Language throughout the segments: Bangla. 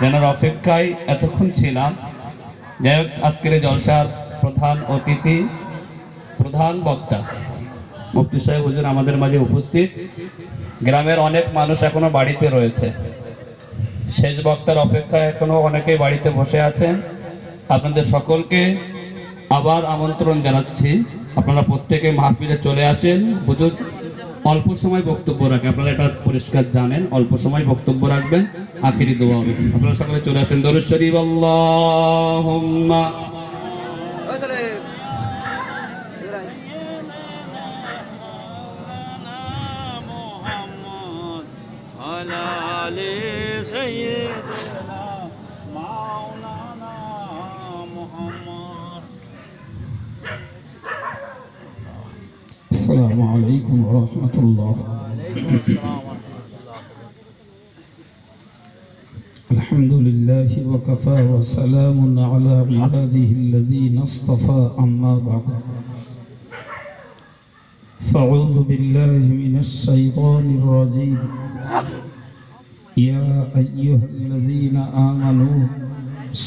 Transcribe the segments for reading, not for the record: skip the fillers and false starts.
যেনার অপেক্ষায় এতক্ষণ ছিলাম। যাই হোক, আজকের জলসার প্রধান অতিথি, প্রধান বক্তা মুফতি সাহেব হুজুর আমাদের মাঝে উপস্থিত। গ্রামের অনেক মানুষ এখনো বাড়িতে রয়েছে, শেষ বক্তার অপেক্ষায় এখনো অনেকেই বাড়িতে বসে আছেন। আপনাদের সকলকে আবার আমন্ত্রণ জানাচ্ছি, আপনারা প্রত্যেকে মাহফিলে চলে আসেন। হুজুর অল্প সময় বক্তব্য রাখেন, আপনারা এটা পরিষ্কার জানেন, অল্প সময় বক্তব্য রাখবেন, আখিরি দোয়া হবে। আপনারা সকলে চলে আসেন। দরুদ শরীফ আল্লাহুম্মা السلام عليكم ورحمة الله. الحمد لله وكفى وسلام على عباده الذين اصطفى أما بعد فأعوذ بالله من الشيطان الرجيم. يا أيها الذين آمنوا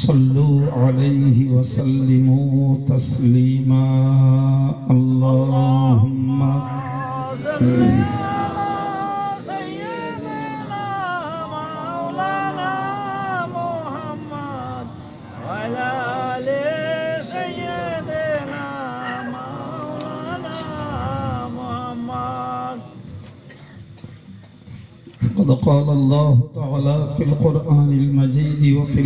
صلوا عليه وسلموا تسليما. اللهم قد قال الله تعالى في القرآن المجيد وفي